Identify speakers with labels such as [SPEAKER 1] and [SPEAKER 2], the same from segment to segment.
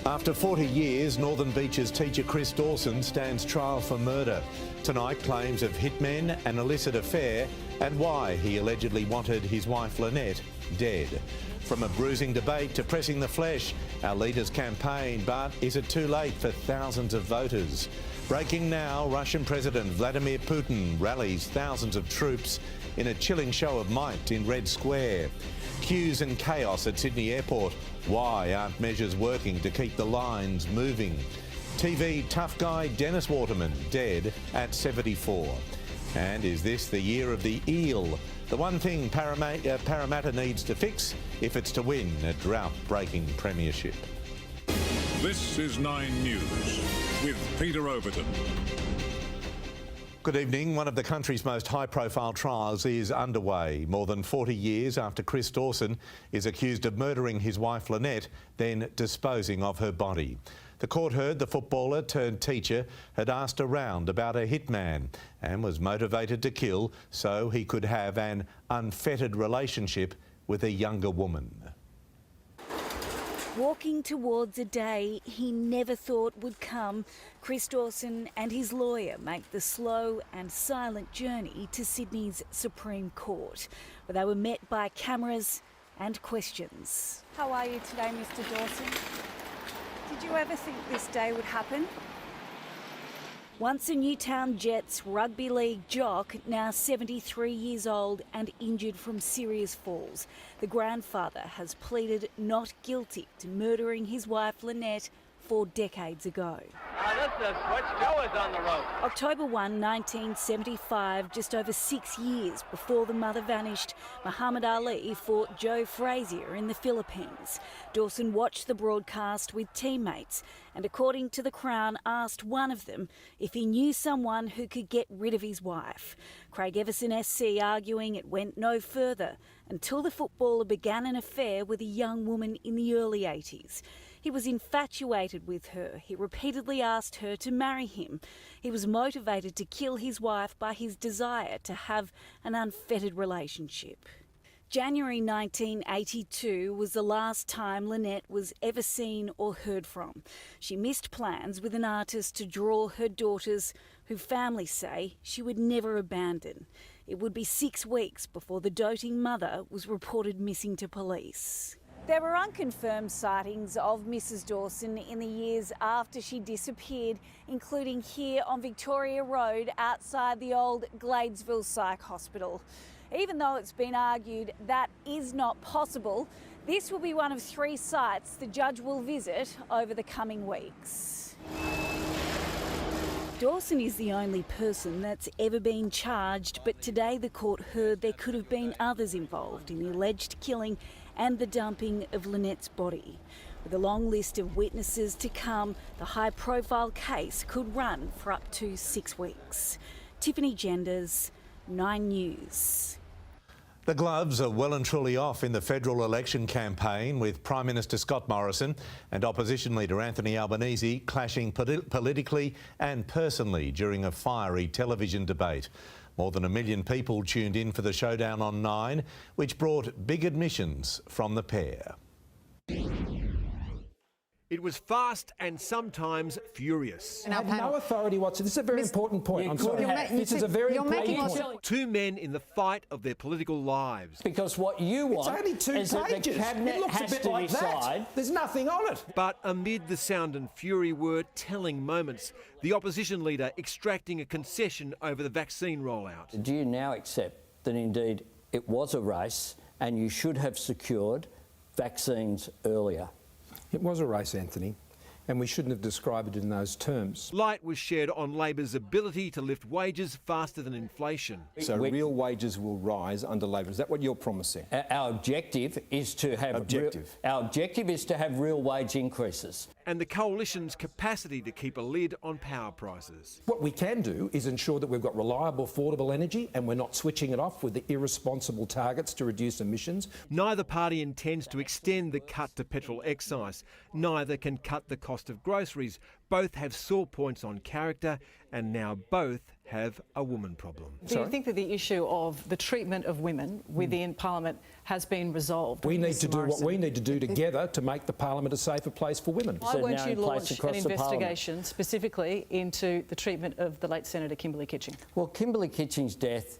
[SPEAKER 1] After 40 years, Northern Beaches teacher Chris Dawson stands trial for murder. Tonight, claims of hitmen, an illicit affair, and why he allegedly wanted his wife Lynette dead. From a bruising debate to pressing the flesh, our leaders campaign, but is it too late for thousands of voters? Breaking now, Russian President Vladimir Putin rallies thousands of troops in a chilling show of might in Red Square. Queues and chaos at Sydney Airport. Why aren't measures working to keep the lines moving? TV tough guy Dennis Waterman dead at 74. And is this the year of the eel? The one thing Parramatta needs to fix if it's to win a drought-breaking premiership.
[SPEAKER 2] This is 9 News with Peter Overton.
[SPEAKER 1] Good evening. One of the country's most high-profile trials is underway. More than 40 years after Chris Dawson is accused of murdering his wife Lynette, then disposing of her body. The court heard the footballer turned teacher had asked around about a hitman and was motivated to kill so he could have an unfettered relationship with a younger woman.
[SPEAKER 3] Walking towards a day he never thought would come, Chris Dawson and his lawyer make the slow and silent journey to Sydney's Supreme Court, where they were met by cameras and questions.
[SPEAKER 4] How are you today, Mr. Dawson? Did you ever think this day would happen?
[SPEAKER 3] Once a Newtown Jets rugby league jock, now 73 years old and injured from serious falls. The grandfather has pleaded not guilty to murdering his wife Lynette 4 decades ago.
[SPEAKER 5] Joe is on the road.
[SPEAKER 3] October 1, 1975, just over 6 years before the mother vanished, Muhammad Ali fought Joe Frazier in the Philippines. Dawson watched the broadcast with teammates and, according to the Crown, asked one of them if he knew someone who could get rid of his wife. Craig Everson SC arguing it went no further until the footballer began an affair with a young woman in the early 80s. He was infatuated with her. He repeatedly asked her to marry him. He was motivated to kill his wife by his desire to have an unfettered relationship. January 1982 was the last time Lynette was ever seen or heard from. She missed plans with an artist to draw her daughters, who family say she would never abandon. It would be 6 weeks before the doting mother was reported missing to police.
[SPEAKER 4] There were unconfirmed sightings of Mrs. Dawson in the years after she disappeared, including here on Victoria Road outside the old Gladesville Psych Hospital. Even though it's been argued that is not possible, this will be one of 3 sites the judge will visit over the coming weeks.
[SPEAKER 3] Dawson is the only person that's ever been charged, but today the court heard there could have been others involved in the alleged killing and the dumping of Lynette's body. With a long list of witnesses to come, the high-profile case could run for up to 6 weeks. Tiffany Genders, 9 News.
[SPEAKER 1] The gloves are well and truly off in the federal election campaign, with Prime Minister Scott Morrison and Opposition Leader Anthony Albanese clashing politically and personally during a fiery television debate. More than 1 million people tuned in for the showdown on 9, which brought big admissions from the pair.
[SPEAKER 6] It was fast and sometimes furious.
[SPEAKER 7] And I have no authority whatsoever. This is a very important point. I'm sorry. This is a very important point.
[SPEAKER 6] 2 men in the fight of their political lives.
[SPEAKER 7] Because what you want
[SPEAKER 8] it's only 2 pages.
[SPEAKER 7] That the cabinet
[SPEAKER 8] it looks
[SPEAKER 7] has
[SPEAKER 8] a bit
[SPEAKER 7] to
[SPEAKER 8] like
[SPEAKER 7] decide.
[SPEAKER 8] That. There's nothing on it.
[SPEAKER 6] But amid the sound and fury were telling moments. The opposition leader extracting a concession over the vaccine rollout.
[SPEAKER 7] Do you now accept that indeed it was a race and you should have secured vaccines earlier?
[SPEAKER 8] It was a race, Anthony, and we shouldn't have described it in those terms.
[SPEAKER 6] Light was shed on Labor's ability to lift wages faster than inflation.
[SPEAKER 9] So real wages will rise under Labor. Is that what you're promising?
[SPEAKER 7] Our objective is to have real wage increases.
[SPEAKER 6] And the coalition's capacity to keep a lid on power prices.
[SPEAKER 8] What we can do is ensure that we've got reliable, affordable energy and we're not switching it off with the irresponsible targets to reduce emissions.
[SPEAKER 6] Neither party intends to extend the cut to petrol excise. Neither can cut the cost cost of groceries. Both have sore points on character, and now both have a woman problem.
[SPEAKER 10] Do you think that the issue of the treatment of women within Parliament has been resolved?
[SPEAKER 8] We need to do what we need to do together to make the Parliament a safer place for women.
[SPEAKER 10] Why won't you launch an investigation specifically into the treatment of the late Senator Kimberley Kitching?
[SPEAKER 7] Well, Kimberley Kitching's death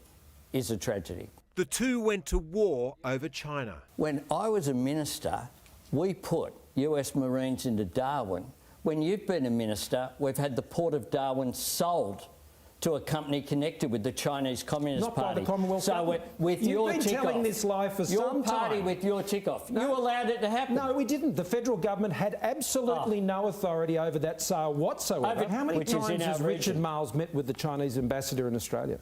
[SPEAKER 7] is a tragedy.
[SPEAKER 6] The two went to war over China.
[SPEAKER 7] When I was a minister, we put US Marines into Darwin. When you've been a minister, we've had the port of Darwin sold to a company connected with the Chinese Communist
[SPEAKER 8] Not
[SPEAKER 7] Party.
[SPEAKER 8] by the Commonwealth government.
[SPEAKER 7] With
[SPEAKER 8] You've
[SPEAKER 7] your
[SPEAKER 8] been
[SPEAKER 7] tick-off,
[SPEAKER 8] telling this lie for
[SPEAKER 7] your
[SPEAKER 8] some
[SPEAKER 7] party
[SPEAKER 8] time.
[SPEAKER 7] with your tick-off, you allowed it to happen.
[SPEAKER 8] No, we didn't. The federal government had absolutely no authority over that sale whatsoever. How many times has Richard Marles met with the Chinese ambassador in Australia?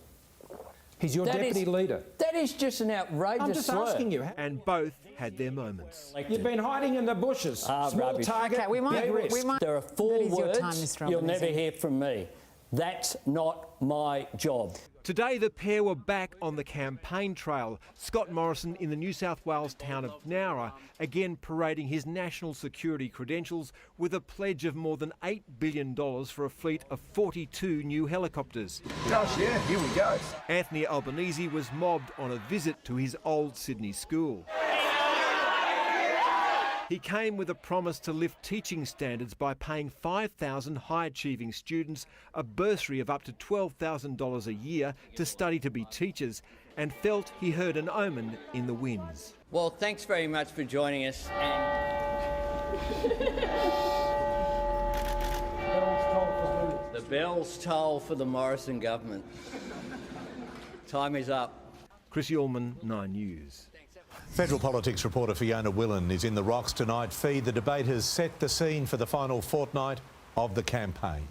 [SPEAKER 8] He's your deputy leader.
[SPEAKER 7] That is just an outrageous
[SPEAKER 8] I'm just
[SPEAKER 7] slur.
[SPEAKER 8] asking you.
[SPEAKER 6] And both had their moments.
[SPEAKER 8] You've been hiding in the bushes. Small
[SPEAKER 7] rubbish.
[SPEAKER 8] target,
[SPEAKER 11] Okay,
[SPEAKER 8] big risk.
[SPEAKER 7] There are four words
[SPEAKER 11] Mr.
[SPEAKER 7] you'll
[SPEAKER 11] Albanese.
[SPEAKER 7] never hear from me. That's not my job.
[SPEAKER 6] Today, the pair were back on the campaign trail. Scott Morrison in the New South Wales town of Nowra, again parading his national security credentials with a pledge of more than $8 billion for a fleet of 42 new helicopters.
[SPEAKER 12] Gosh, yeah, here we go.
[SPEAKER 6] Anthony Albanese was mobbed on a visit to his old Sydney school. He came with a promise to lift teaching standards by paying 5,000 high-achieving students a bursary of up to $12,000 a year to study to be teachers, and felt he heard an omen in the winds.
[SPEAKER 7] Well, thanks very much for joining us. The bells toll for the Morrison government. Time is up.
[SPEAKER 6] Chris Ullman, 9 News.
[SPEAKER 1] Federal politics reporter Fiona Willan is in the rocks tonight. Feed the debate has set the scene for the final fortnight of the campaign.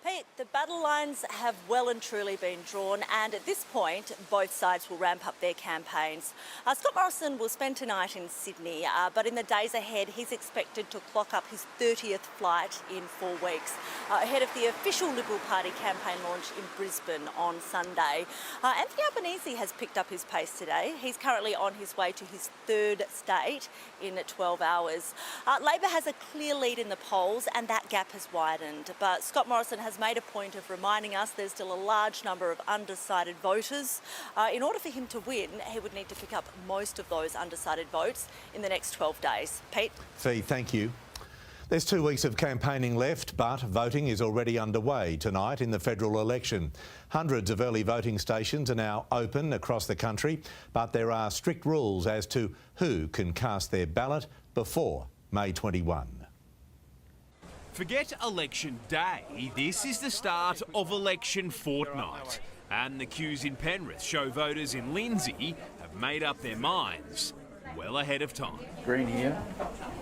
[SPEAKER 13] Pete, the battle lines have well and truly been drawn, and at this point, both sides will ramp up their campaigns. Scott Morrison will spend tonight in Sydney, but in the days ahead, he's expected to clock up his 30th flight in 4 weeks, ahead of the official Liberal Party campaign launch in Brisbane on Sunday. Anthony Albanese has picked up his pace today. He's currently on his way to his 3rd state in 12 hours. Labor has a clear lead in the polls, and that gap has widened, but Scott Morrison has made a point of reminding us there's still a large number of undecided voters. In order for him to win, he would need to pick up most of those undecided votes in the next 12 days. Pete?
[SPEAKER 1] Fee, thank you. There's 2 weeks of campaigning left, but voting is already underway tonight in the federal election. Hundreds of early voting stations are now open across the country, but there are strict rules as to who can cast their ballot before May 21.
[SPEAKER 14] Forget election day, this is the start of election fortnight. And the queues in Penrith show voters in Lindsay have made up their minds well ahead of time.
[SPEAKER 15] Green here,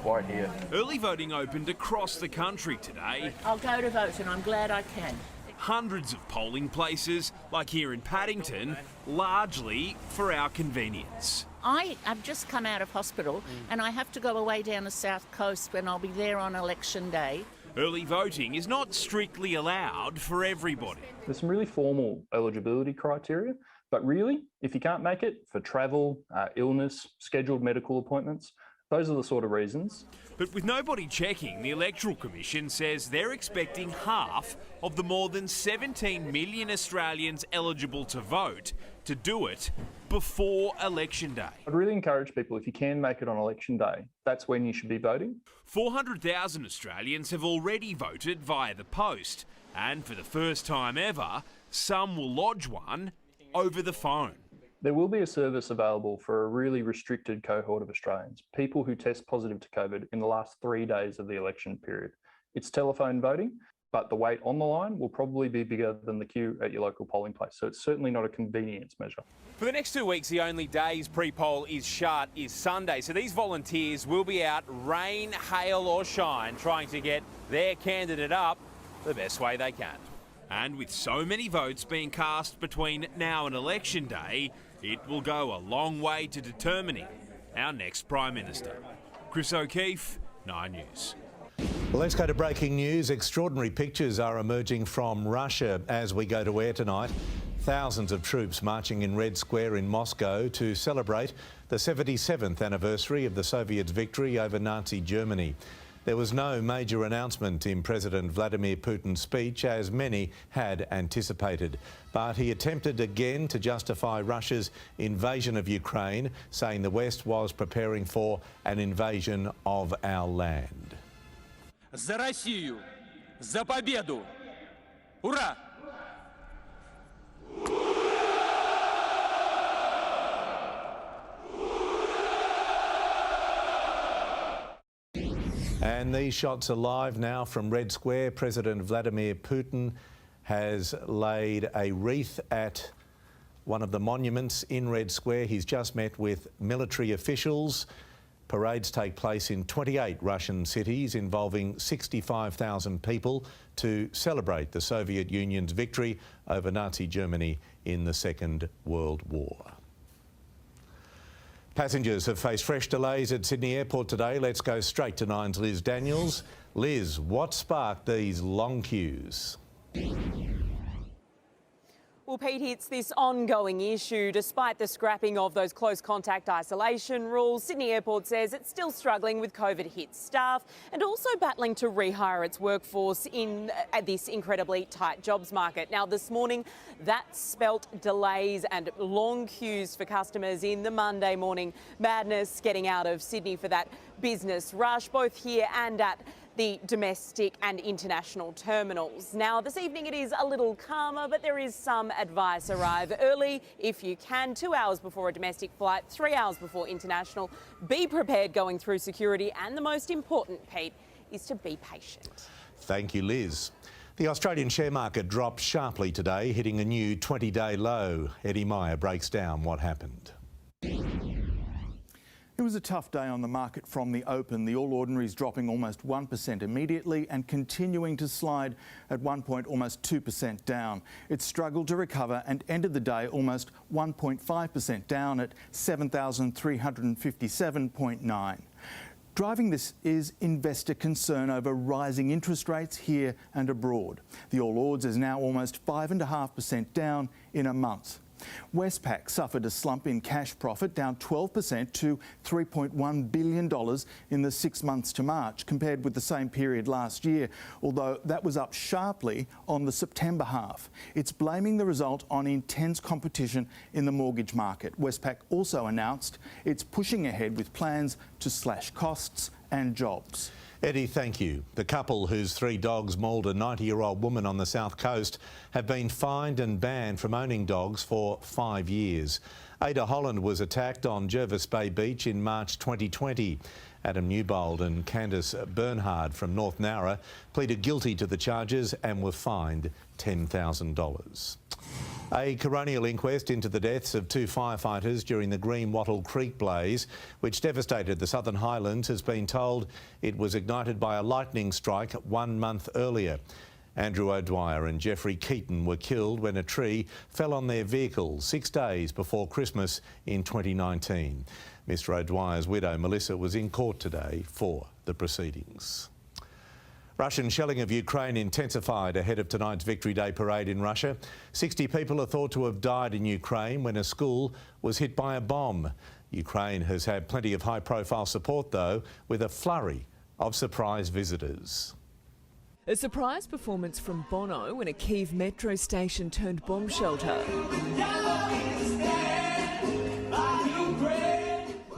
[SPEAKER 15] white here.
[SPEAKER 14] Early voting opened across the country today.
[SPEAKER 16] I'll go to vote and I'm glad I can.
[SPEAKER 14] Hundreds of polling places, like here in Paddington, largely for our convenience.
[SPEAKER 16] I've just come out of hospital and I have to go away down the south coast when I'll be there on election day.
[SPEAKER 14] Early voting is not strictly allowed for everybody.
[SPEAKER 15] There's some really formal eligibility criteria, but really, if you can't make it for travel, illness, scheduled medical appointments, those are the sort of reasons.
[SPEAKER 14] But with nobody checking, the Electoral Commission says they're expecting half of the more than 17 million Australians eligible to vote to do it before election day.
[SPEAKER 15] I'd really encourage people, if you can make it on election day, that's when you should be voting.
[SPEAKER 14] 400,000 Australians have already voted via the post, and for the first time ever, some will lodge one over the phone.
[SPEAKER 15] There will be a service available for a really restricted cohort of Australians, people who test positive to COVID in the last 3 days of the election period. It's telephone voting, but the wait on the line will probably be bigger than the queue at your local polling place, so it's certainly not a convenience measure.
[SPEAKER 17] For the next 2 weeks, the only days pre-poll is shut is Sunday, so these volunteers will be out rain, hail or shine, trying to get their candidate up the best way they can.
[SPEAKER 14] And with so many votes being cast between now and election day, it will go a long way to determining our next Prime Minister. Chris O'Keefe, 9 News.
[SPEAKER 1] Well, let's go to breaking news. Extraordinary pictures are emerging from Russia as we go to air tonight. Thousands of troops marching in Red Square in Moscow to celebrate the 77th anniversary of the Soviets' victory over Nazi Germany. There was no major announcement in President Vladimir Putin's speech, as many had anticipated. But he attempted again to justify Russia's invasion of Ukraine, saying the West was preparing for an invasion of our land.
[SPEAKER 11] За Россию! За победу! Ура!
[SPEAKER 1] And these shots are live now from Red Square. President Vladimir Putin has laid a wreath at one of the monuments in Red Square. He's just met with military officials. Parades take place in 28 Russian cities involving 65,000 people to celebrate the Soviet Union's victory over Nazi Germany in the Second World War. Passengers have faced fresh delays at Sydney Airport today. Let's go straight to Nine's Liz Daniels. Liz, what sparked these long queues?
[SPEAKER 12] Well, Pete, it's this ongoing issue. Despite the scrapping of those close contact isolation rules, Sydney Airport says it's still struggling with COVID-hit staff and also battling to rehire its workforce in this incredibly tight jobs market. Now, this morning, that spelt delays and long queues for customers in the Monday morning madness getting out of Sydney for that business rush, both here and at the domestic and international terminals. Now, this evening it is a little calmer, but there is some advice. Arrive early if you can, 2 hours before a domestic flight, 3 hours before international. Be prepared going through security, and the most important, Pete, is to be patient.
[SPEAKER 1] Thank you, Liz. The Australian share market dropped sharply today, hitting a new 20-day low. Eddie Meyer breaks down what happened.
[SPEAKER 18] It was a tough day on the market from the open. The All Ordinaries dropping almost 1% immediately and continuing to slide at one point almost 2% down. It struggled to recover and ended the day almost 1.5% down at 7,357.9. Driving this is investor concern over rising interest rates here and abroad. The All Ords is now almost 5.5% down in a month. Westpac suffered a slump in cash profit, down 12% to $3.1 billion in the 6 months to March, compared with the same period last year, although that was up sharply on the September half. It's blaming the result on intense competition in the mortgage market. Westpac also announced it's pushing ahead with plans to slash costs and jobs.
[SPEAKER 1] Eddie, thank you. The couple whose 3 dogs mauled a 90-year-old woman on the South Coast have been fined and banned from owning dogs for 5 years. Ada Holland was attacked on Jervis Bay Beach in March 2020. Adam Newbold and Candice Bernhard from North Nowra pleaded guilty to the charges and were fined $10,000. A coronial inquest into the deaths of 2 firefighters during the Green Wattle Creek blaze, which devastated the Southern Highlands, has been told it was ignited by a lightning strike 1 month earlier. Andrew O'Dwyer and Jeffrey Keaton were killed when a tree fell on their vehicle 6 days before Christmas in 2019. Mr O'Dwyer's widow, Melissa, was in court today for the proceedings. Russian shelling of Ukraine intensified ahead of tonight's Victory Day parade in Russia. 60 people are thought to have died in Ukraine when a school was hit by a bomb. Ukraine has had plenty of high-profile support, though, with a flurry of surprise visitors.
[SPEAKER 19] A surprise performance from Bono in a Kyiv metro station turned bomb shelter.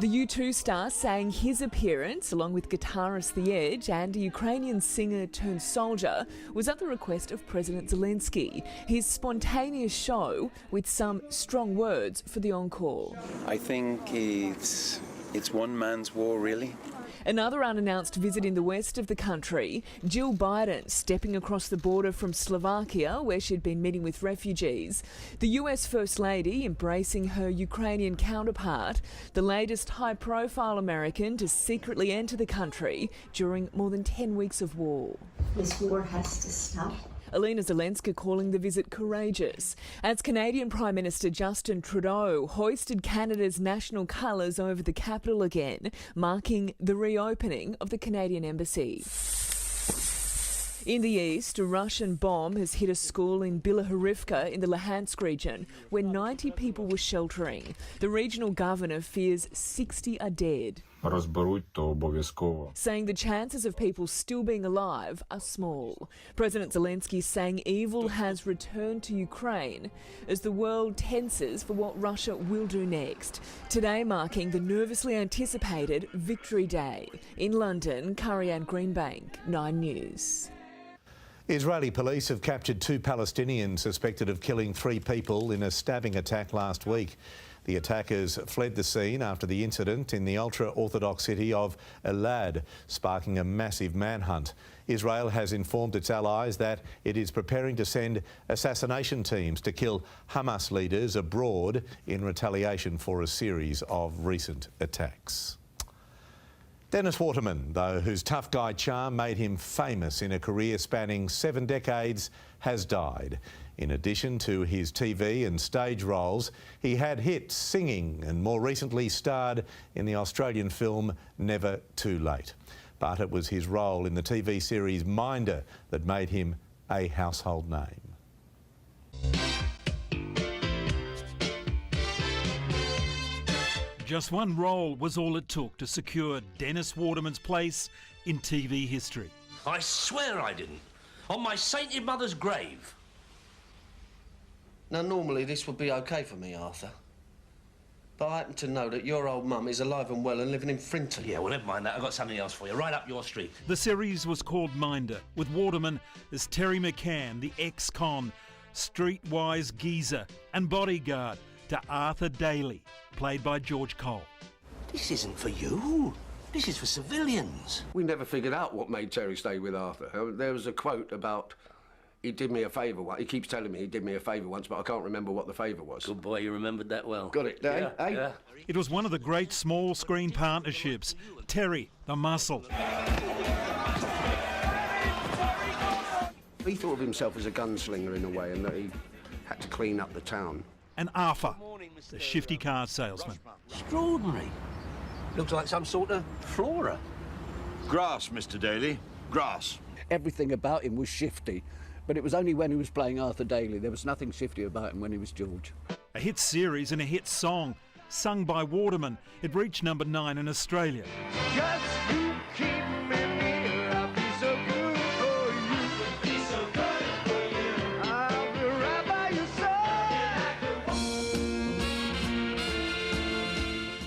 [SPEAKER 19] The U2 star sang his appearance, along with guitarist The Edge and a Ukrainian singer turned soldier, was at the request of President Zelensky. His spontaneous show with some strong words for the encore.
[SPEAKER 20] I think it's one man's war, really.
[SPEAKER 19] Another unannounced visit in the west of the country, Jill Biden stepping across the border from Slovakia, where she'd been meeting with refugees. The US First Lady embracing her Ukrainian counterpart, the latest high-profile American to secretly enter the country during more than 10 weeks of war.
[SPEAKER 21] This war has to stop.
[SPEAKER 19] Alina Zelenska calling the visit courageous, as Canadian Prime Minister Justin Trudeau hoisted Canada's national colours over the capital again, marking the reopening of the Canadian Embassy. In the east, a Russian bomb has hit a school in Bilahorivka in the Luhansk region, where 90 people were sheltering. The regional governor fears 60 are dead, saying the chances of people still being alive are small. President Zelensky saying evil has returned to Ukraine as the world tenses for what Russia will do next. Today marking the nervously anticipated Victory Day. In London, Karianne Greenbank, 9 News.
[SPEAKER 1] Israeli police have captured 2 Palestinians suspected of killing 3 people in a stabbing attack last week. The attackers fled the scene after the incident in the ultra-Orthodox city of Elad, sparking a massive manhunt. Israel has informed its allies that it is preparing to send assassination teams to kill Hamas leaders abroad in retaliation for a series of recent attacks. Dennis Waterman, though, whose tough guy charm made him famous in a career spanning 7 decades, has died. In addition to his TV and stage roles, he had hits singing and more recently starred in the Australian film Never Too Late. But it was his role in the TV series Minder that made him a household name.
[SPEAKER 2] Just one role was all it took to secure Dennis Waterman's place in TV history.
[SPEAKER 22] I swear I didn't. On my sainted mother's grave. Now, normally this would be OK for me, Arthur. But I happen to know that your old mum is alive and well and living in Frinton. Yeah, well, never mind that. I've got something else for you, right up your street.
[SPEAKER 2] The series was called Minder, with Waterman as Terry McCann, the ex-con, streetwise geezer and bodyguard to Arthur Daly, played by George Cole.
[SPEAKER 22] This isn't for you. This is for civilians.
[SPEAKER 23] We never figured out what made Terry stay with Arthur. There was a quote about he did me a favour. He keeps telling me he did me a favour once, but I can't remember what the favour was.
[SPEAKER 22] Good boy, you remembered that well.
[SPEAKER 23] Got it, eh?
[SPEAKER 22] Yeah, yeah.
[SPEAKER 2] It was one of the great small screen partnerships. Terry, the muscle.
[SPEAKER 23] He thought of himself as a gunslinger in a way, and that he had to clean up the town.
[SPEAKER 2] And Arthur, the shifty car salesman.
[SPEAKER 22] Extraordinary. Looks like some sort of flora.
[SPEAKER 24] Grass, Mr. Daly. Grass.
[SPEAKER 25] Everything about him was shifty, but it was only when he was playing Arthur Daly. There was nothing shifty about him when he was George.
[SPEAKER 2] A hit series and a hit song, sung by Waterman. It reached number 9 in Australia.
[SPEAKER 26] Just you keep me near, I'll be so good for you. Be so good for you. I'll be right by your side.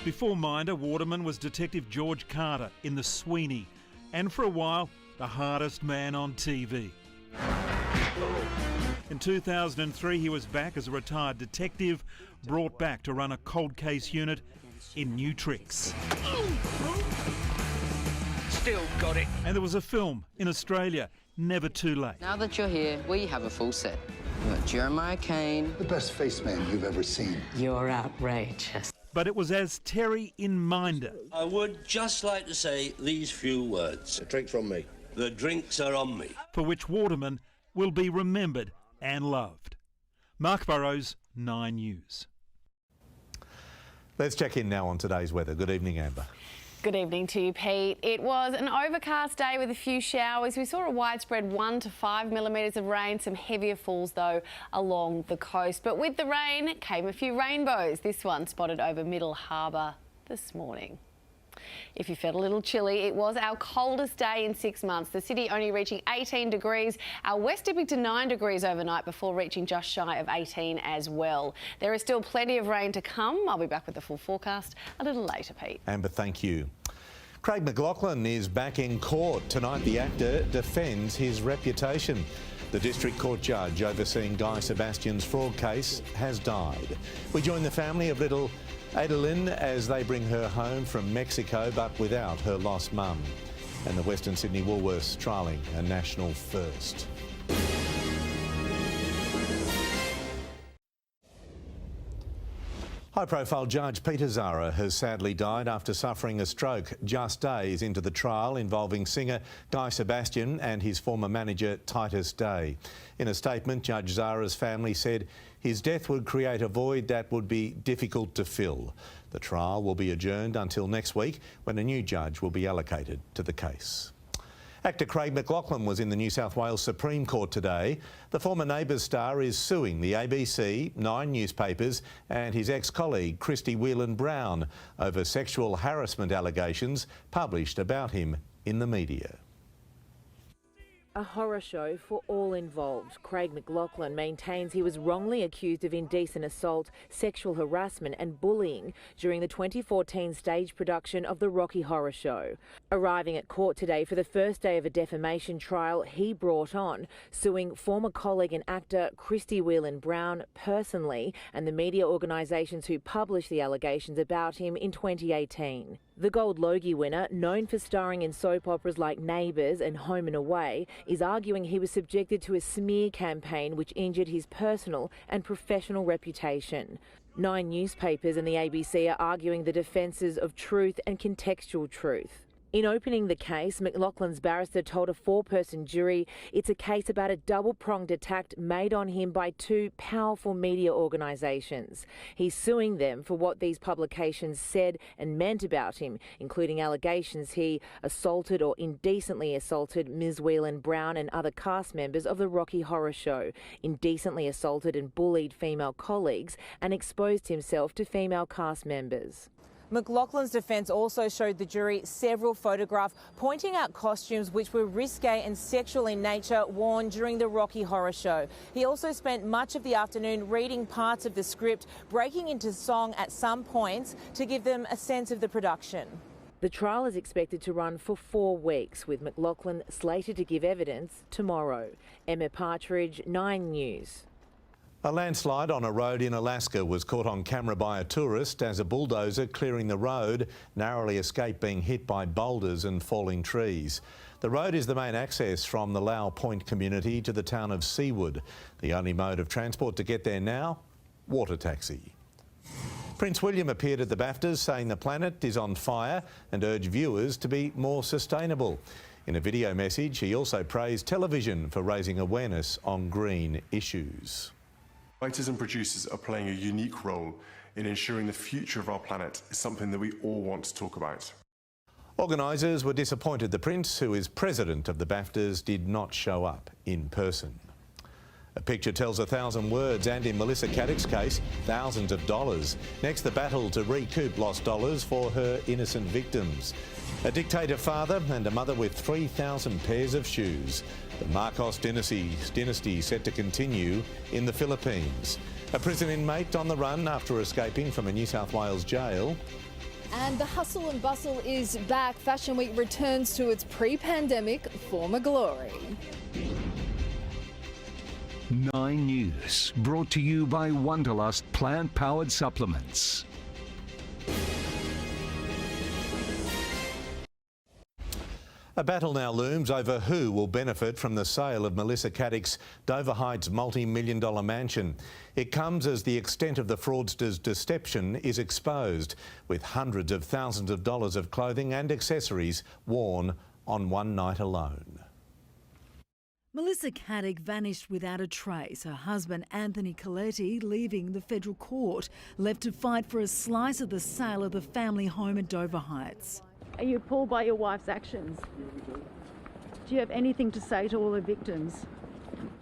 [SPEAKER 2] Before Minder, Waterman was Detective George Carter in The Sweeney, and for a while, the hardest man on TV. In 2003, he was back as a retired detective, brought back to run a cold case unit in New Tricks.
[SPEAKER 22] Still got it.
[SPEAKER 2] And there was a film in Australia, Never Too Late.
[SPEAKER 27] Now that you're here, we have a full set. We've got Jeremiah Kane.
[SPEAKER 28] The best face man you've ever seen.
[SPEAKER 27] You're outrageous.
[SPEAKER 2] But it was as Terry in Minder.
[SPEAKER 22] I would just like to say these few words.
[SPEAKER 23] A drink from me.
[SPEAKER 22] The drinks are on me.
[SPEAKER 2] For which Waterman will be remembered and loved. Mark Burrows, 9 News.
[SPEAKER 1] Let's check in now on today's weather. Good evening, Amber.
[SPEAKER 29] Good evening to you, Pete. It was an overcast day with a few showers. We saw a widespread 1 to 5 millimetres of rain, some heavier falls though along the coast. But with the rain came a few rainbows. This one spotted over Middle Harbour this morning. If you felt a little chilly, it was our coldest day in 6 months. The city only reaching 18 degrees. Our west dipping to 9 degrees overnight before reaching just shy of 18 as well. There is still plenty of rain to come. I'll be back with the full forecast a little later, Pete.
[SPEAKER 1] Amber, thank you. Craig McLachlan is back in court. Tonight, the actor defends his reputation. The District Court judge overseeing Guy Sebastian's fraud case has died. We join the family of little Adeline as they bring her home from Mexico, but without her lost mum. And the Western Sydney Woolworths trialling a national first. High-profile Judge Peter Zara has sadly died after suffering a stroke just days into the trial involving singer Guy Sebastian and his former manager Titus Day. In a statement, Judge Zara's family said his death would create a void that would be difficult to fill. The trial will be adjourned until next week when a new judge will be allocated to the case. Actor Craig McLachlan was in the New South Wales Supreme Court today. The former Neighbours star is suing the ABC, 9 newspapers and his ex-colleague Christy Whelan-Brown over sexual harassment allegations published about him in the media.
[SPEAKER 3] A horror show for all involved. Craig McLachlan maintains he was wrongly accused of indecent assault, sexual harassment and bullying during the 2014 stage production of The Rocky Horror Show. Arriving at court today for the first day of a defamation trial he brought on, suing former colleague and actor Christy Whelan-Brown personally and the media organisations who published the allegations about him in 2018. The Gold Logie winner, known for starring in soap operas like Neighbours and Home and Away, is arguing he was subjected to a smear campaign which injured his personal and professional reputation. 9 newspapers and the ABC are arguing the defences of truth and contextual truth. In opening the case, McLachlan's barrister told a 4-person jury it's a case about a double-pronged attack made on him by 2 powerful media organisations. He's suing them for what these publications said and meant about him, including allegations he assaulted or indecently assaulted Ms. Whelan-Brown and other cast members of The Rocky Horror Show, indecently assaulted and bullied female colleagues, and exposed himself to female cast members. McLachlan's defence also showed the jury several photographs pointing out costumes which were risque and sexual in nature worn during the Rocky Horror Show. He also spent much of the afternoon reading parts of the script, breaking into song at some points to give them a sense of the production. The trial is expected to run for 4 weeks, with McLachlan slated to give evidence tomorrow. Emma Partridge, 9 News.
[SPEAKER 1] A landslide on a road in Alaska was caught on camera by a tourist as a bulldozer clearing the road narrowly escaped being hit by boulders and falling trees. The road is the main access from the Lau Point community to the town of Seawood. The only mode of transport to get there now, water taxi. Prince William appeared at the BAFTAs saying the planet is on fire and urged viewers to be more sustainable. In a video message, he also praised television for raising awareness on green issues.
[SPEAKER 4] Writers and producers are playing a unique role in ensuring the future of our planet is something that we all want to talk about.
[SPEAKER 1] Organisers were disappointed the Prince, who is president of the BAFTAs, did not show up in person. A picture tells 1,000 words and, in Melissa Caddick's case, thousands of dollars. Next, the battle to recoup lost dollars for her innocent victims. A dictator father and a mother with 3,000 pairs of shoes. The Marcos dynasty set to continue in the Philippines. A prison inmate on the run after escaping from a New South Wales jail.
[SPEAKER 5] And the hustle and bustle is back. Fashion Week returns to its pre-pandemic former glory.
[SPEAKER 6] 9 News, brought to you by Wonderlust plant-powered supplements.
[SPEAKER 1] A battle now looms over who will benefit from the sale of Melissa Caddick's Dover Heights multi-million-dollar mansion. It comes as the extent of the fraudster's deception is exposed, with hundreds of thousands of dollars of clothing and accessories worn on one night alone.
[SPEAKER 7] Melissa Caddick vanished without a trace, her husband Anthony Coletti leaving the federal court, left to fight for a slice of the sale of the family home at Dover Heights.
[SPEAKER 8] Are you appalled by your wife's actions? Do you have anything to say to all the victims?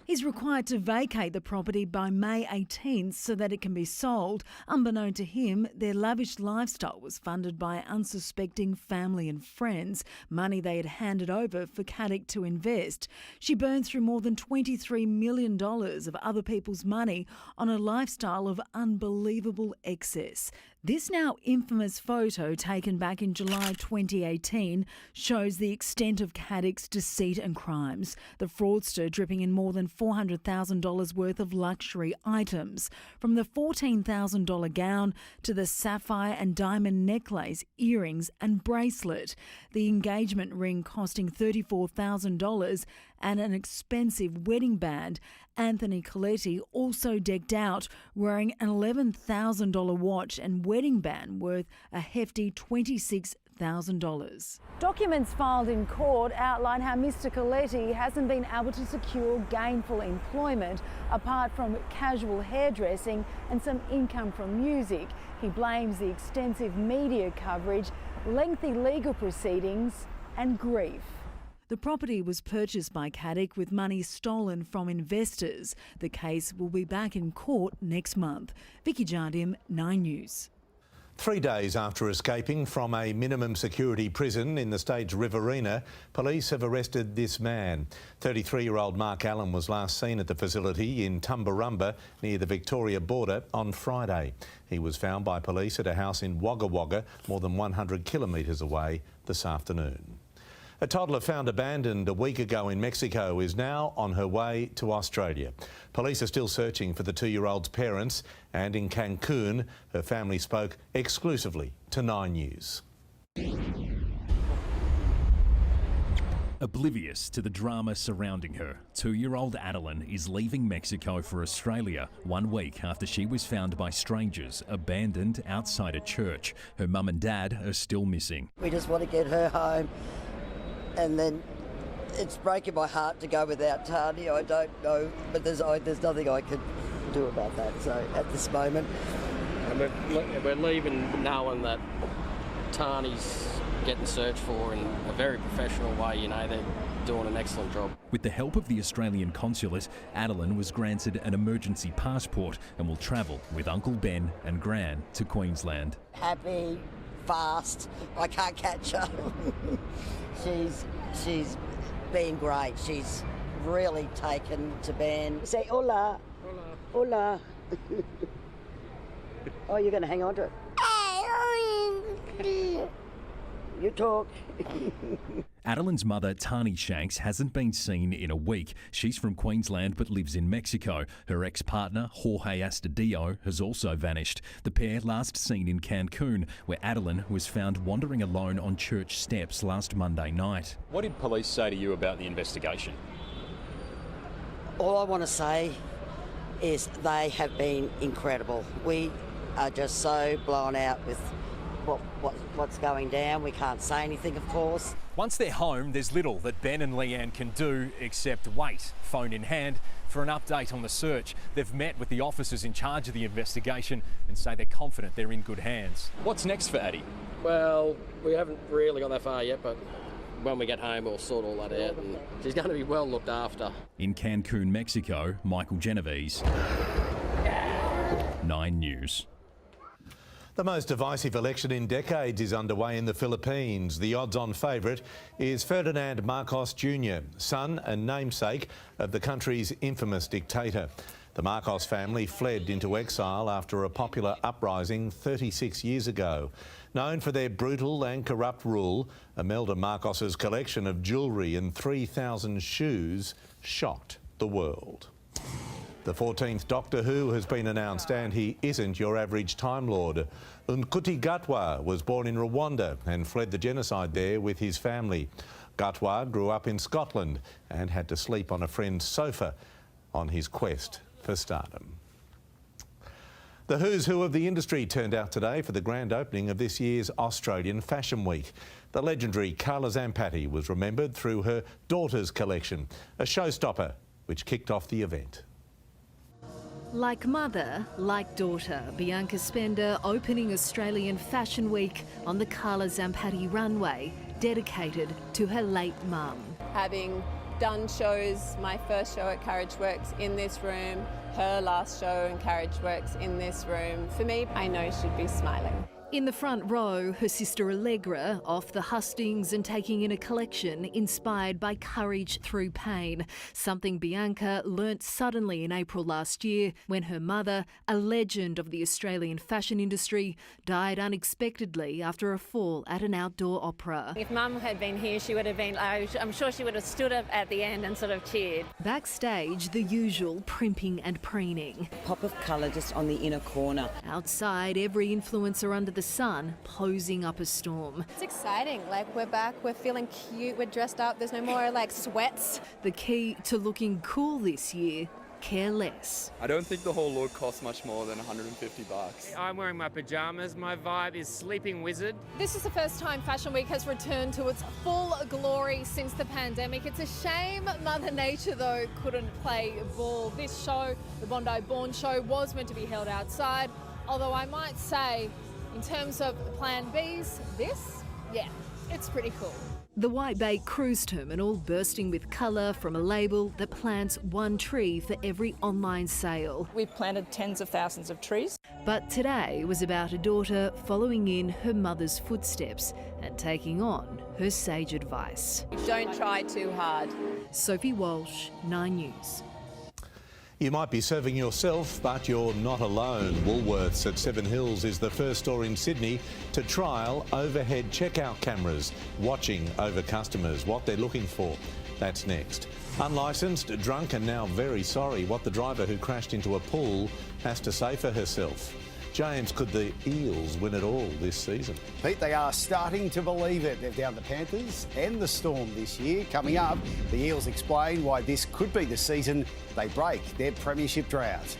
[SPEAKER 7] He's required to vacate the property by May 18th so that it can be sold. Unbeknown to him, their lavish lifestyle was funded by unsuspecting family and friends, money they had handed over for Caddick to invest. She burned through more than $23 million of other people's money on a lifestyle of unbelievable excess. This now infamous photo taken back in July 2018 shows the extent of Caddick's deceit and crimes, the fraudster dripping in more than $400,000 worth of luxury items, from the $14,000 gown to the sapphire and diamond necklace, earrings and bracelet, the engagement ring costing $34,000 and an expensive wedding band. Anthony Coletti also decked out wearing an $11,000 watch and wedding band worth a hefty $26,000.
[SPEAKER 8] Documents filed in court outline how Mr. Coletti hasn't been able to secure gainful employment apart from casual hairdressing and some income from music. He blames the extensive media coverage, lengthy legal proceedings and grief.
[SPEAKER 7] The property was purchased by Caddick with money stolen from investors. The case will be back in court next month. Vicky Jardim, 9 News.
[SPEAKER 1] 3 days after escaping from a minimum security prison in the state's Riverina, police have arrested this man. 33-year-old Mark Allen was last seen at the facility in Tumbarumba near the Victoria border on Friday. He was found by police at a house in Wagga Wagga, more than 100 kilometres away, this afternoon. A toddler found abandoned a week ago in Mexico is now on her way to Australia. Police are still searching for the 2-year-old's parents, and in Cancun, her family spoke exclusively to 9 News.
[SPEAKER 9] Oblivious to the drama surrounding her, 2-year-old Adeline is leaving Mexico for Australia 1 week after she was found by strangers abandoned outside a church. Her mum and dad are still missing.
[SPEAKER 10] We just want to get her home. And then it's breaking my heart to go without Tani. I don't know, but there's nothing I can do about that. So at this moment,
[SPEAKER 11] and we're leaving knowing that Tani's getting searched for in a very professional way. You know, they're doing an excellent job.
[SPEAKER 9] With the help of the Australian consulate, Adeline was granted an emergency passport and will travel with Uncle Ben and Gran to Queensland.
[SPEAKER 10] Happy, fast. I can't catch her. She's been great. She's really taken to Ben. Say hola. Hola. Hola. Oh, you're going to hang on to it. You talk.
[SPEAKER 9] Adeline's mother, Tani Shanks, hasn't been seen in a week. She's from Queensland but lives in Mexico. Her ex-partner, Jorge Astudillo, has also vanished. The pair last seen in Cancun, where Adeline was found wandering alone on church steps last Monday night.
[SPEAKER 12] What did police say to you about the investigation?
[SPEAKER 10] All I want to say is they have been incredible. We are just so blown out with what's going down. We can't say anything, of course.
[SPEAKER 12] Once they're home, there's little that Ben and Leanne can do except wait, phone in hand, for an update on the search. They've met with the officers in charge of the investigation and say they're confident they're in good hands. What's next for Addie?
[SPEAKER 11] Well, we haven't really gone that far yet, but when we get home, we'll sort all that out, and she's going to be well looked after.
[SPEAKER 9] In Cancun, Mexico, Michael Genovese, 9 News.
[SPEAKER 1] The most divisive election in decades is underway in the Philippines. The odds-on favourite is Ferdinand Marcos Jr., son and namesake of the country's infamous dictator. The Marcos family fled into exile after a popular uprising 36 years ago. Known for their brutal and corrupt rule, Imelda Marcos's collection of jewellery and 3,000 shoes shocked the world. The 14th Doctor Who has been announced, and he isn't your average Time Lord. Nkuti Gatwa was born in Rwanda and fled the genocide there with his family. Gatwa grew up in Scotland and had to sleep on a friend's sofa on his quest for stardom. The who's who of the industry turned out today for the grand opening of this year's Australian Fashion Week. The legendary Carla Zampatti was remembered through her daughter's collection, a showstopper which kicked off the event.
[SPEAKER 7] Like mother, like daughter, Bianca Spender opening Australian Fashion Week on the Carla Zampatti runway, dedicated to her late mum.
[SPEAKER 13] Having done shows, my first show at Carriage Works in this room, her last show in Carriage Works in this room, for me, I know she'd be smiling.
[SPEAKER 7] In the front row, her sister Allegra off the hustings and taking in a collection inspired by courage through pain, something Bianca learnt suddenly in April last year when her mother, a legend of the Australian fashion industry, died unexpectedly after a fall at an outdoor opera.
[SPEAKER 13] If Mum had been here, she would have been, I'm sure she would have stood up at the end and sort of cheered.
[SPEAKER 7] Backstage, the usual primping and preening.
[SPEAKER 14] Pop of colour just on the inner corner.
[SPEAKER 7] Outside, every influencer under the sun posing up a storm.
[SPEAKER 13] It's exciting, like we're back, we're feeling cute, we're dressed up, there's no more like sweats.
[SPEAKER 7] The key to looking cool this year, care less.
[SPEAKER 15] I don't think the whole look costs much more than $150.
[SPEAKER 16] I'm wearing my pajamas, my vibe is Sleeping Wizard.
[SPEAKER 5] This is the first time Fashion Week has returned to its full glory since the pandemic. It's a shame Mother Nature, though, couldn't play ball. This show, the Bondi Born Show, was meant to be held outside, although I might say, in terms of the plan Bs, this Yeah, it's pretty cool.
[SPEAKER 17] The White Bay Cruise Terminal bursting with colour from a label that plants one tree for every online sale.
[SPEAKER 18] We've planted tens of thousands of trees.
[SPEAKER 17] But today was about a daughter following in her mother's footsteps and taking on her sage advice.
[SPEAKER 13] Don't try too hard.
[SPEAKER 17] Sophie Walsh, 9 News.
[SPEAKER 1] You might be serving yourself, but you're not alone. Woolworths at Seven Hills is the first store in Sydney to trial overhead checkout cameras, watching over customers, what they're looking for. That's next. Unlicensed, drunk and now very sorry, what the driver who crashed into a pool has to say for herself. James, could the Eels win it all this season?
[SPEAKER 19] Pete, they are starting to believe it. They've downed the Panthers and the Storm this year. Coming up, the Eels explain why this could be the season they break their premiership drought.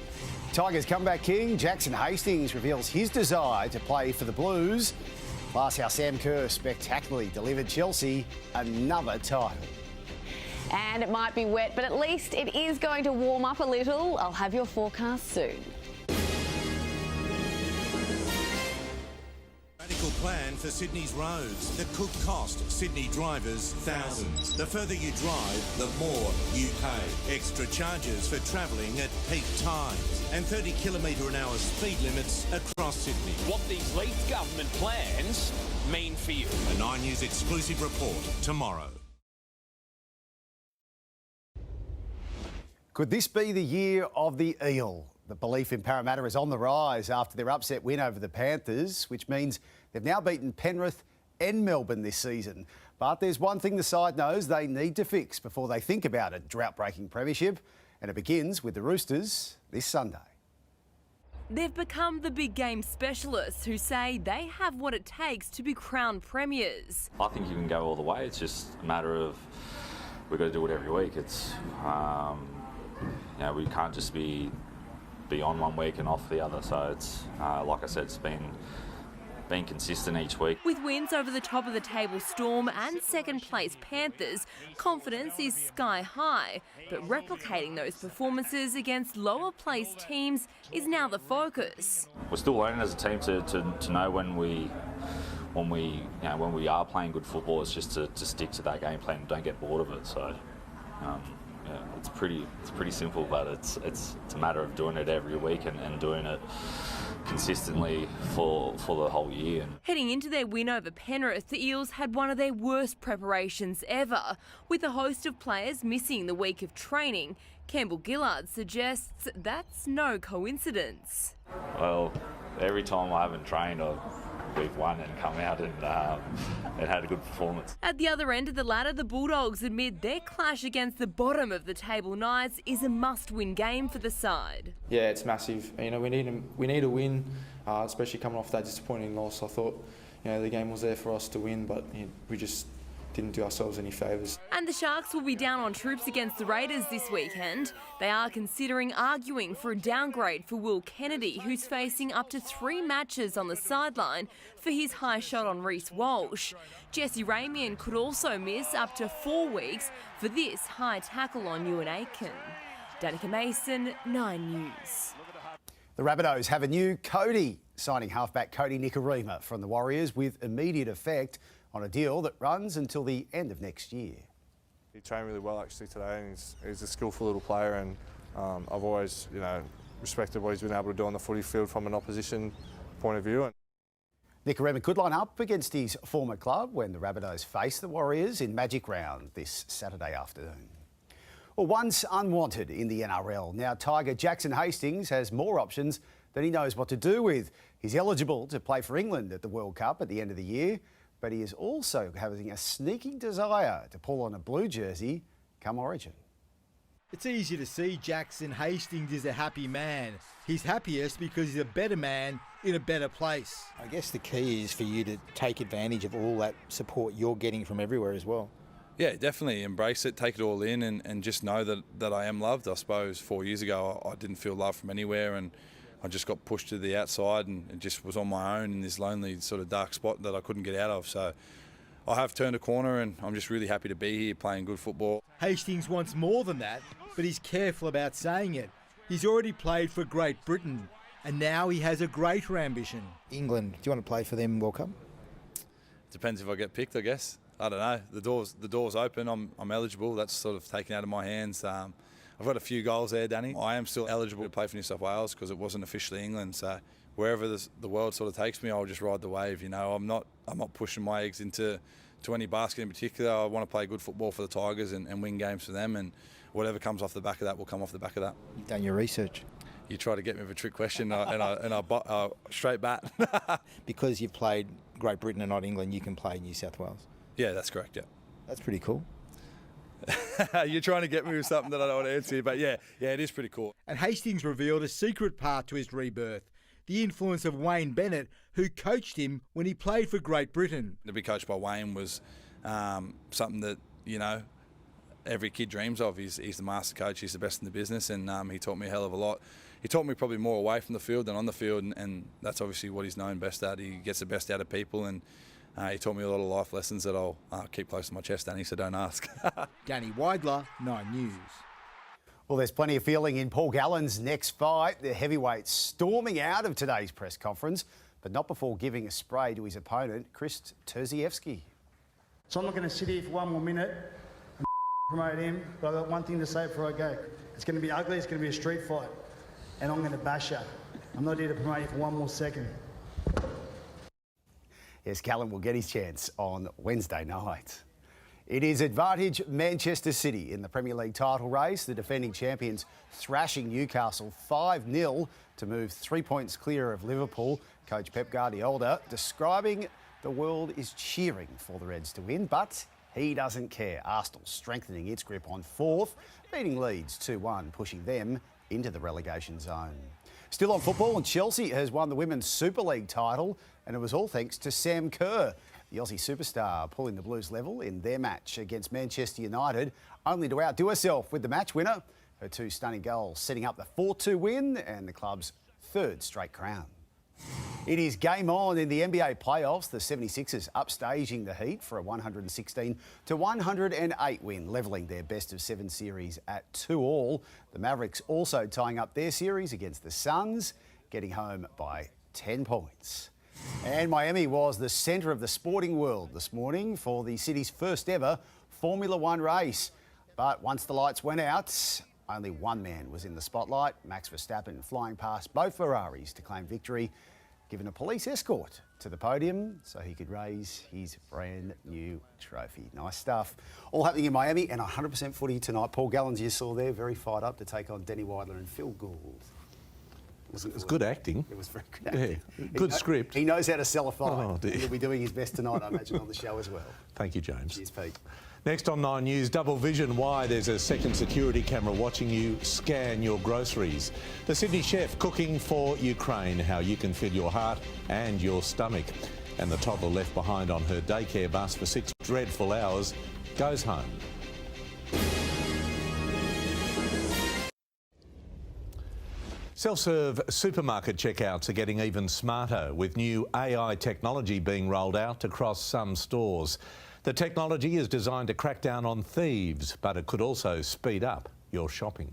[SPEAKER 19] Tigers comeback king Jackson Hastings reveals his desire to play for the Blues. Plus, how Sam Kerr spectacularly delivered Chelsea another title.
[SPEAKER 29] And it might be wet, but at least it is going to warm up a little. I'll have your forecast soon.
[SPEAKER 20] Radical plan for Sydney's roads that could cost Sydney drivers thousands. The further you drive, the more you pay. Extra charges for travelling at peak times and 30 km/h speed limits across Sydney.
[SPEAKER 17] What these Leith government plans mean for you.
[SPEAKER 20] A 9 News exclusive report tomorrow.
[SPEAKER 19] Could this be the year of the Eel? The belief in Parramatta is on the rise after their upset win over the Panthers, which means they've now beaten Penrith and Melbourne this season. But there's one thing the side knows they need to fix before they think about a drought-breaking premiership, and it begins with the Roosters this Sunday.
[SPEAKER 20] They've become the big game specialists who say they have what it takes to be crowned premiers.
[SPEAKER 22] I think you can go all the way. It's just a matter of we've got to do it every week. It's we can't just be on one week and off the other. So it's like I said, it's been consistent each week.
[SPEAKER 20] With wins over the top of the table Storm and second place Panthers, confidence is sky high. But replicating those performances against lower placed teams is now the focus.
[SPEAKER 22] We're still learning as a team to know when we are playing good football. It's just to stick to that game plan and don't get bored of it. So. It's pretty simple, but it's a matter of doing it every week and doing it consistently for the whole year.
[SPEAKER 20] Heading into their win over Penrith, the Eels had one of their worst preparations ever. With a host of players missing the week of training, Campbell Gillard suggests that's no coincidence.
[SPEAKER 22] Well, every time I haven't trained, we've won and come out and had a good performance.
[SPEAKER 20] At the other end of the ladder, the Bulldogs admit their clash against the bottom of the table Knights is a must-win game for the side.
[SPEAKER 15] Yeah, it's massive. We need a win, especially coming off that disappointing loss. I thought, the game was there for us to win, but we just didn't do ourselves any favours.
[SPEAKER 20] And the Sharks will be down on troops against the Raiders this weekend. They are considering arguing for a downgrade for Will Kennedy, who's facing up to 3 matches on the sideline for his high shot on Reece Walsh. Jesse Ramian could also miss up to 4 weeks for this high tackle on Ewan Aitken. Danica Mason, 9 News.
[SPEAKER 19] The Rabbitohs have a new Cody, signing halfback Cody Nikorima from the Warriors with immediate effect on a deal that runs until the end of next year.
[SPEAKER 4] He trained really well actually today, and he's a skillful little player, and I've always, respected what he's been able to do on the footy field from an opposition point of view.
[SPEAKER 19] Nikorima could line up against his former club when the Rabbitohs face the Warriors in Magic Round this Saturday afternoon. Well, once unwanted in the NRL, now Tiger Jackson Hastings has more options than he knows what to do with. He's eligible to play for England at the World Cup at the end of the year, but he is also having a sneaking desire to pull on a blue jersey come Origin.
[SPEAKER 21] It's easy to see Jackson Hastings is a happy man. He's happiest because he's a better man in a better place.
[SPEAKER 24] I guess the key is for you to take advantage of all that support you're getting from everywhere as well.
[SPEAKER 25] Yeah, definitely embrace it, take it all in and just know that I am loved. I suppose 4 years ago I didn't feel love from anywhere, and I just got pushed to the outside and just was on my own in this lonely sort of dark spot that I couldn't get out of. So I have turned a corner and I'm just really happy to be here playing good football.
[SPEAKER 21] Hastings wants more than that, but he's careful about saying it. He's already played for Great Britain and now he has a greater ambition.
[SPEAKER 24] England, do you want to play for them World Cup?
[SPEAKER 25] Depends if I get picked, I guess. I don't know. The door's open. I'm eligible. That's sort of taken out of my hands. I've got a few goals there, Danny. I am still eligible to play for New South Wales because it wasn't officially England. So wherever the world sort of takes me, I'll just ride the wave. You know, I'm not pushing my eggs into any basket in particular. I want to play good football for the Tigers and win games for them. And whatever comes off the back of that will come off the back of that.
[SPEAKER 24] You've done your research.
[SPEAKER 25] You try to get me with a trick question and I straight bat.
[SPEAKER 24] Because you've played Great Britain and not England, you can play New South Wales.
[SPEAKER 25] Yeah, that's correct, yeah.
[SPEAKER 24] That's pretty cool.
[SPEAKER 25] You're trying to get me with something that I don't want to answer, but yeah, it is pretty cool.
[SPEAKER 21] And Hastings revealed a secret part to his rebirth, the influence of Wayne Bennett, who coached him when he played for Great Britain.
[SPEAKER 25] To be coached by Wayne was something that, you know, every kid dreams of. He's the master coach, he's the best in the business, and he taught me a hell of a lot. He taught me probably more away from the field than on the field, and that's obviously what he's known best at. He gets the best out of people, and he taught me a lot of life lessons that I'll keep close to my chest, Danny, so don't ask.
[SPEAKER 21] Danny Weidler, 9 News.
[SPEAKER 19] Well, there's plenty of feeling in Paul Gallen's next fight. The heavyweight storming out of today's press conference, but not before giving a spray to his opponent, Chris Dawson.
[SPEAKER 2] So I'm not going to sit here for one more minute and promote him, but I've got one thing to say before I go. It's going to be ugly, it's going to be a street fight, and I'm going to bash you. I'm not here to promote you for one more second.
[SPEAKER 19] Yes, Gallen will get his chance on Wednesday night. It is advantage Manchester City in the Premier League title race. The defending champions thrashing Newcastle 5-0 to move 3 points clear of Liverpool. Coach Pep Guardiola describing the world is cheering for the Reds to win, but he doesn't care. Arsenal strengthening its grip on fourth, beating Leeds 2-1, pushing them into the relegation zone. Still on football, and Chelsea has won the Women's Super League title, and it was all thanks to Sam Kerr, the Aussie superstar, pulling the Blues level in their match against Manchester United, only to outdo herself with the match winner. Her 2 stunning goals setting up the 4-2 win and the club's 3rd straight crown. It is game on in the NBA playoffs. The 76ers upstaging the Heat for a 116-108 win, levelling their best-of-7 series at 2-2. The Mavericks also tying up their series against the Suns, getting home by 10 points. And Miami was the centre of the sporting world this morning for the city's first ever Formula One race. But once the lights went out, only one man was in the spotlight, Max Verstappen, flying past both Ferraris to claim victory, given a police escort to the podium so he could raise his brand new trophy. Nice stuff. All happening in Miami, and 100% footy tonight. Paul Gallen, you saw there, very fired up to take on Danny Weidler and Phil Gould.
[SPEAKER 1] It was good acting.
[SPEAKER 19] It was very good acting.
[SPEAKER 1] Yeah, good script.
[SPEAKER 19] He knows how to sell a fight.
[SPEAKER 1] Oh, dear.
[SPEAKER 19] He'll be doing his best tonight, I imagine, on the show as well.
[SPEAKER 1] Thank you, James.
[SPEAKER 19] Cheers, Pete.
[SPEAKER 1] Next on 9 News, double vision why there's a second security camera watching you scan your groceries. The Sydney chef cooking for Ukraine, how you can fill your heart and your stomach. And the toddler left behind on her daycare bus for 6 dreadful hours goes home. Self-serve supermarket checkouts are getting even smarter, with new AI technology being rolled out across some stores. The technology is designed to crack down on thieves, but it could also speed up your shopping.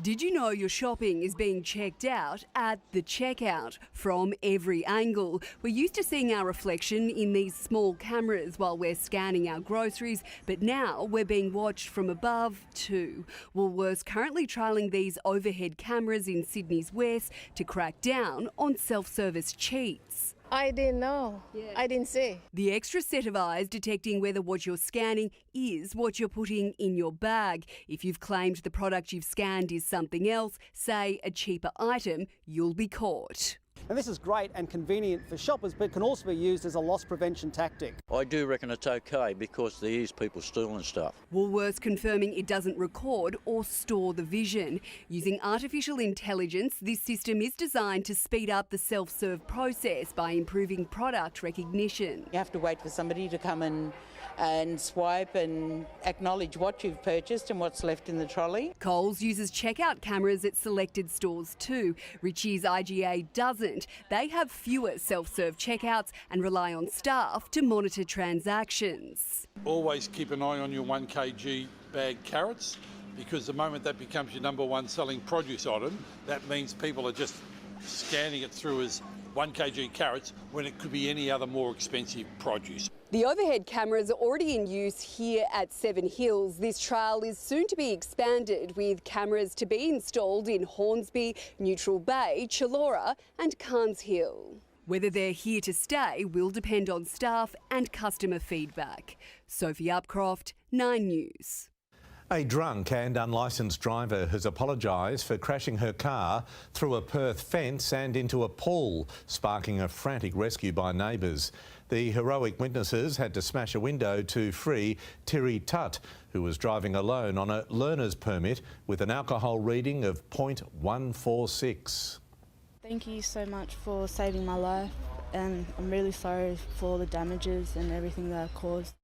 [SPEAKER 3] Did you know your shopping is being checked out at the checkout from every angle? We're used to seeing our reflection in these small cameras while we're scanning our groceries, but now we're being watched from above too. Woolworths currently trialling these overhead cameras in Sydney's west to crack down on self-service cheats.
[SPEAKER 6] I didn't know. I didn't see.
[SPEAKER 3] The extra set of eyes detecting whether what you're scanning is what you're putting in your bag. If you've claimed the product you've scanned is something else, say a cheaper item, you'll be caught.
[SPEAKER 29] And this is great and convenient for shoppers, but can also be used as a loss prevention tactic.
[SPEAKER 8] I do reckon it's okay because there is people stealing stuff.
[SPEAKER 3] Woolworths confirming it doesn't record or store the vision. Using artificial intelligence, this system is designed to speed up the self-serve process by improving product recognition.
[SPEAKER 10] You have to wait for somebody to come and swipe and acknowledge what you've purchased and what's left in the trolley.
[SPEAKER 3] Coles uses checkout cameras at selected stores too. Ritchie's IGA doesn't. They have fewer self-serve checkouts and rely on staff to monitor transactions.
[SPEAKER 23] Always keep an eye on your 1 kg bag carrots, because the moment that becomes your #1 selling produce item, that means people are just scanning it through as 1 kg carrots when it could be any other more expensive produce.
[SPEAKER 3] The overhead cameras are already in use here at Seven Hills. This trial is soon to be expanded, with cameras to be installed in Hornsby, Neutral Bay, Chullora and Carnes Hill. Whether they're here to stay will depend on staff and customer feedback. Sophie Upcroft, 9 News.
[SPEAKER 1] A drunk and unlicensed driver has apologised for crashing her car through a Perth fence and into a pool, sparking a frantic rescue by neighbours. The heroic witnesses had to smash a window to free Tiri Tutt, who was driving alone on a learner's permit with an alcohol reading of .146.
[SPEAKER 7] Thank you so much for saving my life, and I'm really sorry for the damages and everything that I've caused.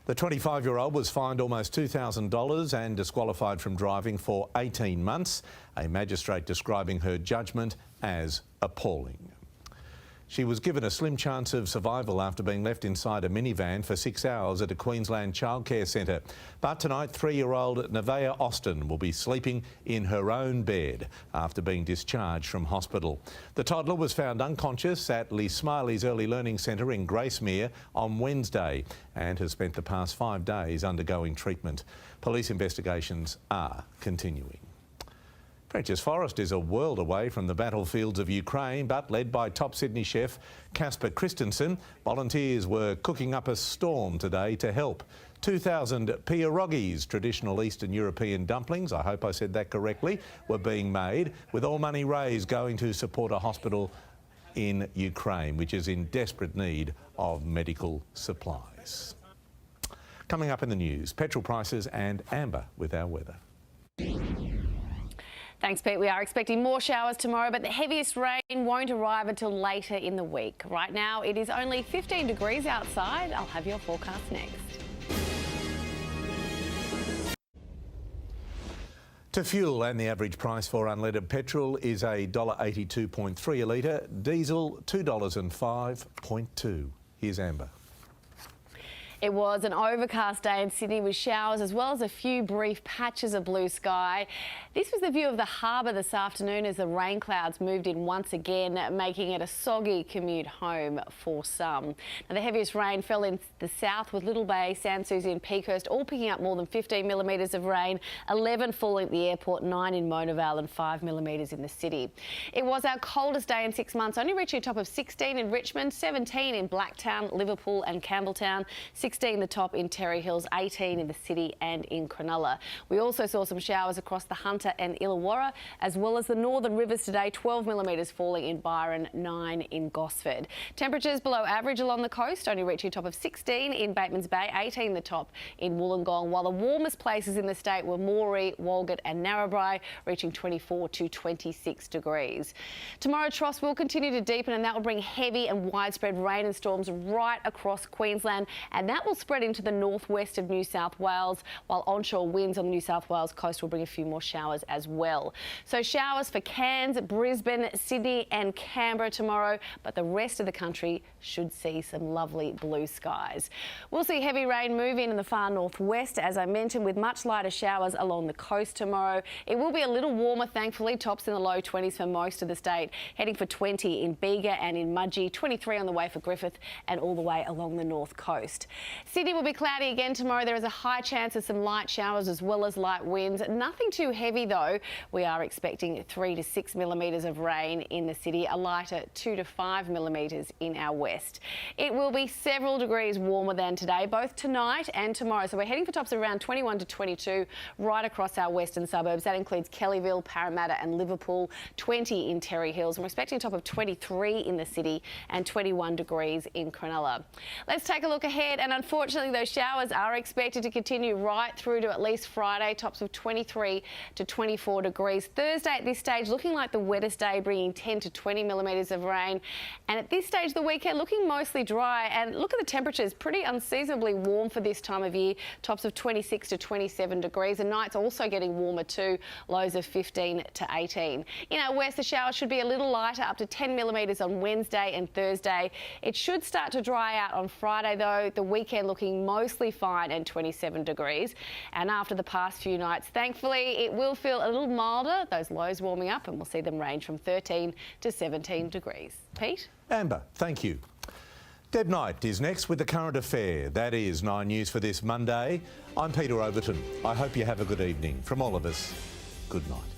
[SPEAKER 1] The 25-year-old was fined almost $2,000 and disqualified from driving for 18 months, a magistrate describing her judgment as appalling. She was given a slim chance of survival after being left inside a minivan for 6 hours at a Queensland childcare centre. But tonight, 3-year-old Nevaeh Austin will be sleeping in her own bed after being discharged from hospital. The toddler was found unconscious at Lee Smiley's Early Learning Centre in Gracemere on Wednesday and has spent the past 5 days undergoing treatment. Police investigations are continuing. French's Forest is a world away from the battlefields of Ukraine, but led by top Sydney chef Casper Christensen, volunteers were cooking up a storm today to help. 2,000 pierogies, traditional Eastern European dumplings, I hope I said that correctly, were being made, with all money raised going to support a hospital in Ukraine, which is in desperate need of medical supplies. Coming up in the news, petrol prices and Amber with our weather.
[SPEAKER 29] Thanks, Pete. We are expecting more showers tomorrow, but the heaviest rain won't arrive until later in the week. Right now, it is only 15 degrees outside. I'll have your forecast next.
[SPEAKER 1] To fuel, and the average price for unleaded petrol is $1.82.3 a litre, diesel $2.05.2. Here's Amber.
[SPEAKER 29] It was an overcast day in Sydney with showers as well as a few brief patches of blue sky. This was the view of the harbour this afternoon as the rain clouds moved in once again, making it a soggy commute home for some. Now, the heaviest rain fell in the south with Little Bay, Sans Souci and Peakhurst all picking up more than 15 millimetres of rain, 11 falling at the airport, 9 in Mona Vale and 5 millimetres in the city. It was our coldest day in 6 months, only reaching a top of 16 in Richmond, 17 in Blacktown, Liverpool and Campbelltown, 16 the top in Terry Hills, 18 in the city and in Cronulla. We also saw some showers across the Hunter and Illawarra, as well as the northern rivers today, 12 millimetres falling in Byron, 9 in Gosford. Temperatures below average along the coast, only reaching a top of 16 in Batemans Bay, 18 the top in Wollongong, while the warmest places in the state were Moree, Walgett and Narrabri, reaching 24 to 26 degrees. Tomorrow, troughs will continue to deepen and that will bring heavy and widespread rain and storms right across Queensland, and that will spread into the northwest of New South Wales, while onshore winds on the New South Wales coast will bring a few more showers as well. So showers for Cairns, Brisbane, Sydney and Canberra tomorrow, but the rest of the country should see some lovely blue skies. We'll see heavy rain move in the far northwest, as I mentioned, with much lighter showers along the coast tomorrow. It will be a little warmer, thankfully, tops in the low 20s for most of the state, heading for 20 in Bega and in Mudgee, 23 on the way for Griffith and all the way along the north coast. Sydney will be cloudy again tomorrow. There is a high chance of some light showers as well as light winds. Nothing too heavy though. We are expecting 3 to 6 millimetres of rain in the city, a lighter 2 to 5 millimetres in our west. It will be several degrees warmer than today, both tonight and tomorrow. So we're heading for tops of around 21 to 22 right across our western suburbs. That includes Kellyville, Parramatta and Liverpool, 20 in Terry Hills. And we're expecting a top of 23 in the city and 21 degrees in Cronulla. Let's take a look ahead, and unfortunately those showers are expected to continue right through to at least Friday, tops of 23 to 24 degrees. Thursday at this stage looking like the wettest day, bringing 10 to 20 millimetres of rain. And at this stage of the weekend looking mostly dry, and look at the temperatures, pretty unseasonably warm for this time of year, tops of 26 to 27 degrees, and nights also getting warmer too, lows of 15 to 18. In our west, the showers should be a little lighter, up to 10 millimetres on Wednesday and Thursday. It should start to dry out on Friday though. The weekend weekend looking mostly fine and 27 degrees. And after the past few nights, thankfully, it will feel a little milder. Those lows warming up, and we'll see them range from 13 to 17 degrees. Pete?
[SPEAKER 1] Amber, thank you. Deb Knight is next with the current affair. That is 9 News for this Monday. I'm Peter Overton. I hope you have a good evening. From all of us, good night.